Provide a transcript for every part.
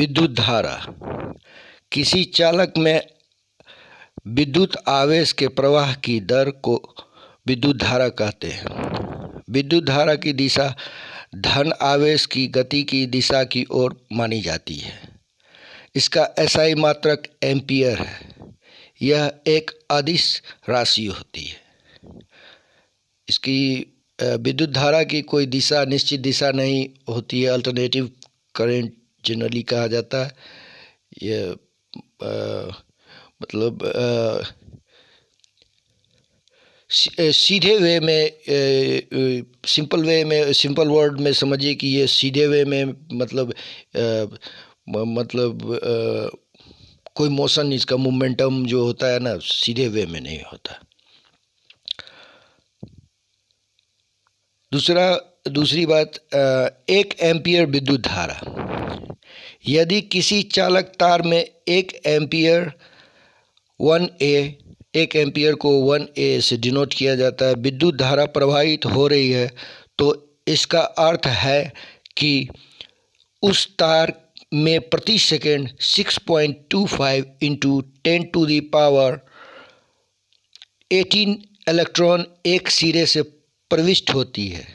विद्युत धारा किसी चालक में विद्युत आवेश के प्रवाह की दर को विद्युत धारा कहते हैं। विद्युत धारा की दिशा धन आवेश की गति की दिशा की ओर मानी जाती है। इसका एसआई मात्रक एम्पियर है। यह एक अदिश राशि होती है। इसकी विद्युत धारा की कोई दिशा, निश्चित दिशा नहीं होती है। अल्टरनेटिव करंट जनरली कहा जाता है। यह मतलब सीधे वे में, सिंपल वर्ड में समझिए कि ये सीधे वे में मतलब कोई मोशन, इसका मोमेंटम जो होता है ना, सीधे वे में नहीं होता। दूसरी बात, 1 एम्पियर विद्युत धारा। यदि किसी चालक तार में 1 एम्पियर 1 एम्पियर को 1A से डिनोट किया जाता है, विद्युत धारा प्रवाहित हो रही है, तो इसका अर्थ है कि उस तार में प्रति second 6.25 into 10 to the power 18 electron एक सिरे से प्रविष्ट होती है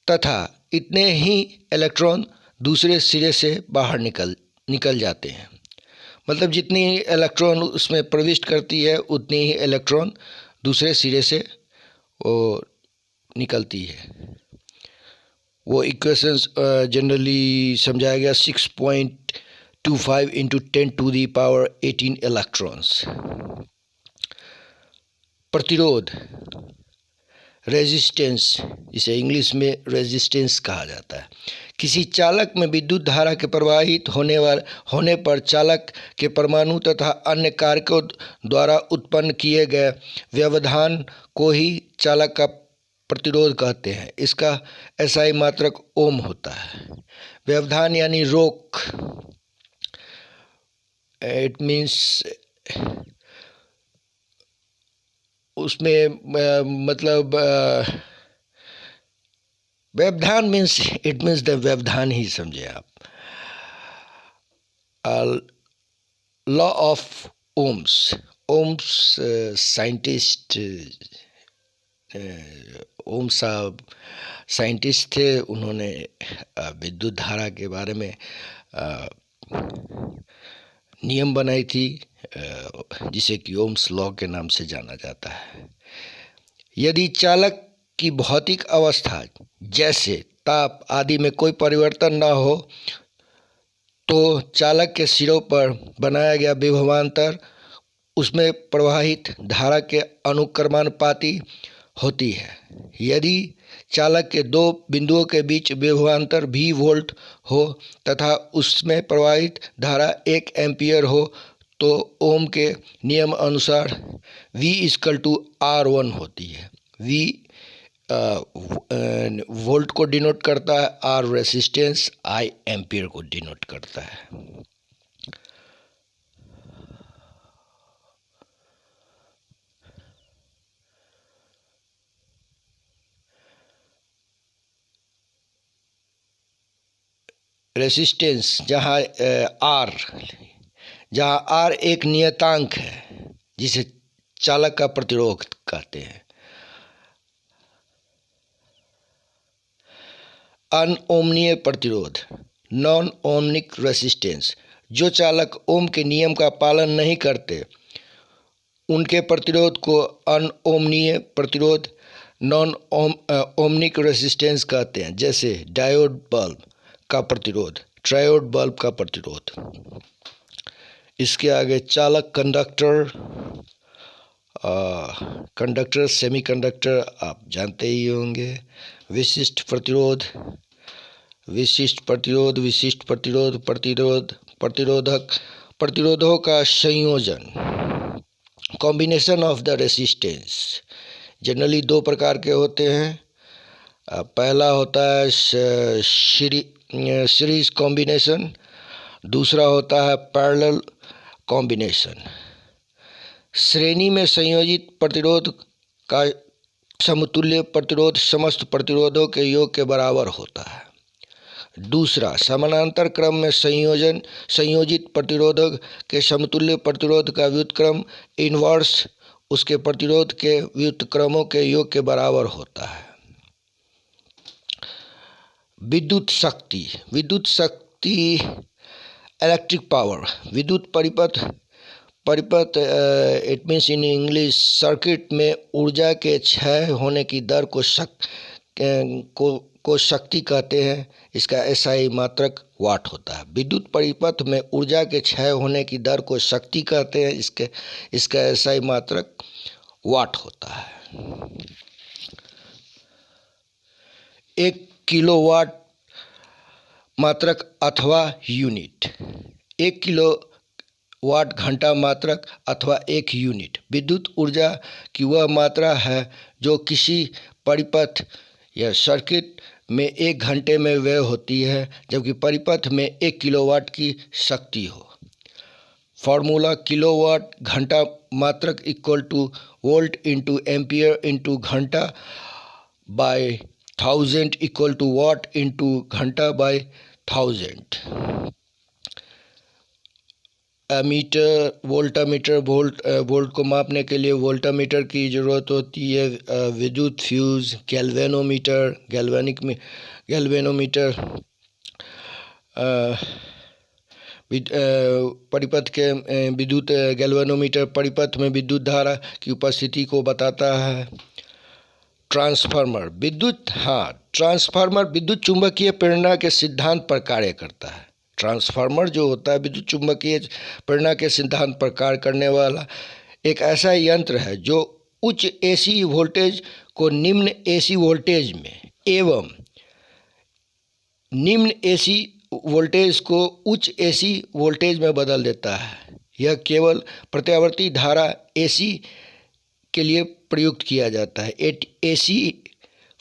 तथा इतने ही इलेक्ट्रॉन दूसरे सिरे से बाहर निकल जाते हैं। मतलब जितनी इलेक्ट्रॉन उसमें प्रविष्ट करती है उतनी ही इलेक्ट्रॉन दूसरे सिरे से वो निकलती है। वो इक्वेशंस जनरली समझाया गया 6.25 into 10 to the power 18 electrons. प्रतिरोध, रेजिस्टेंस, इसे इंग्लिश में रेजिस्टेंस कहा जाता है। किसी चालक में विद्युत धारा के प्रवाहित होने पर चालक के परमाणु तथा अन्य कारकों द्वारा उत्पन्न किए गए व्यवधान को ही चालक का प्रतिरोध कहते हैं। इसका एसआई मात्रक ओम होता है। व्यवधान यानी रोक, इट मीन्स उसमें मतलब व्यवधान मीन्स इट मीन्स द व्यवधान ही समझे आप। लॉ ऑफ ओम्स साइंटिस्ट, ओम साहब साइंटिस्ट थे। उन्होंने विद्युत धारा के बारे में नियम बनाई थी जिसे कि ओम्स लॉ के नाम से जाना जाता है। यदि चालक की भौतिक अवस्था जैसे ताप आदि में कोई परिवर्तन न हो तो चालक के सिरों पर बनाया गया विभवांतर उसमें प्रवाहित धारा के अनुक्रमानुपाती होती है। यदि चालक के 2 बिंदुओं के बीच विभवांतर V वोल्ट हो तथा उसमें प्रवाहित धारा 1 एम्पियर हो तो ओम के नियम अनुसार V R1 होती है। V वोल्ट को डिनोट करता है, R रेसिस्टेंस, I एम्पियर को डिनोट करता है। रेसिस्टेंस जहाँ R एक नियतांक है जिसे चालक का प्रतिरोध कहते हैं। अनओमनीय प्रतिरोध, नॉन ओमनिक रेसिस्टेंस, जो चालक ओम के नियम का पालन नहीं करते उनके प्रतिरोध को अनओमनीय प्रतिरोध, नॉन ओमनिक रेसिस्टेंस कहते हैं। जैसे डायोड बल्ब का प्रतिरोध, ट्रायोड बल्ब का प्रतिरोध। इसके आगे चालक कंडक्टर सेमीकंडक्टर आप जानते ही होंगे। विशिष्ट प्रतिरोध, विशिष्ट प्रतिरोध, विशिष्ट प्रतिरोध, प्रतिरोधक, प्रतिरोधों का संयोजन, combination of the resistance. Generally 2 प्रकार के होते हैं। पहला होता है सीरीज कॉम्बिनेशन, दूसरा होता है पैरेलल कॉम्बिनेशन। श्रेणी में संयोजित प्रतिरोध का समतुल्य प्रतिरोध समस्त प्रतिरोधों के योग के बराबर होता है। दूसरा, समानांतर क्रम में संयोजित प्रतिरोधक के समतुल्य प्रतिरोध का व्युत्क्रम इनवर्स उसके प्रतिरोध के व्युत्क्रमों के योग के बराबर होता है। विद्युत शक्ति इलेक्ट्रिक पावर। विद्युत परिपथ it means in English circuit में ऊर्जा के क्षय होने की दर को शक्ति कहते हैं। इसका एसआई मात्रक वाट होता है। विद्युत परिपथ में ऊर्जा के क्षय होने की दर को शक्ति कहते हैं। इसका एसआई मात्रक वाट होता है। 1 किलोवाट मात्रक अथवा यूनिट। 1 किलोवाट घंटा मात्रक अथवा 1 यूनिट विद्युत ऊर्जा की वह मात्रा है जो किसी परिपथ या सर्किट में 1 घंटे में व्यय होती है, जबकि परिपथ में 1 किलोवाट की शक्ति हो। फॉर्मूला किलोवाट घंटा मात्रक equal to volt into ampere into घंटा by 1000 equal to watt into घंटा बाय 1000। मीटर वोल्टामीटर वोल्ट को मापने के लिए वोल्टामीटर की ज़रूरत होती है। विद्युत फ्यूज़ गैल्वेनोमीटर परिपथ के विद्युत गैल्वेनोमीटर परिपथ में विद्युत धारा की उपस्थिति को बताता है। ट्रांसफार्मर विद्युत चुंबकीय प्रेरणा के सिद्धांत पर कार्य करता है। ट्रांसफार्मर जो होता है विद्युत चुंबकीय प्रेरणा के सिद्धांत पर कार्य करने वाला एक ऐसा यंत्र है जो उच्च एसी वोल्टेज को निम्न एसी वोल्टेज में एवं निम्न एसी वोल्टेज को उच्च एसी वोल्टेज में बदल देता है। यह केवल प्रत्यावर्ती धारा एसी के लिए प्रयुक्त किया जाता है। AC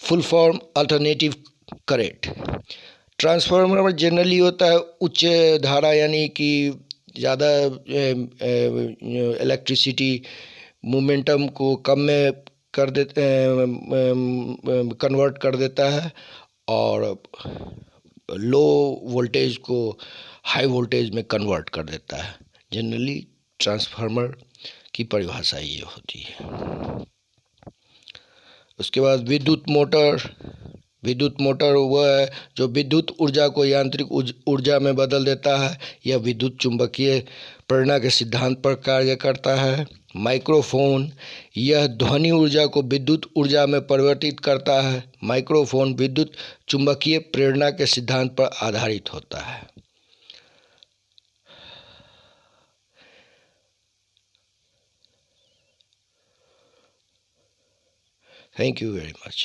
full form alternative current. Transformer generally होता है उच्च धारा यानी कि ज़्यादा इलेक्ट्रिसिटी मोमेंटम को कम में कन्वर्ट कर देता है और लो वोल्टेज को हाई वोल्टेज में कन्वर्ट कर देता है। जनरली ट्रांसफार्मर की परिभाषा ये होती है। उसके बाद विद्युत मोटर वह है जो विद्युत ऊर्जा को यांत्रिक ऊर्जा में बदल देता है। यह विद्युत चुंबकीय प्रेरणा के सिद्धांत पर कार्य करता है। माइक्रोफोन यह ध्वनि ऊर्जा को विद्युत ऊर्जा में परिवर्तित करता है। माइक्रोफोन विद्युत चुंबकीय प्रेरणा के सिद्धांत पर आधारित होता है। Thank you very much.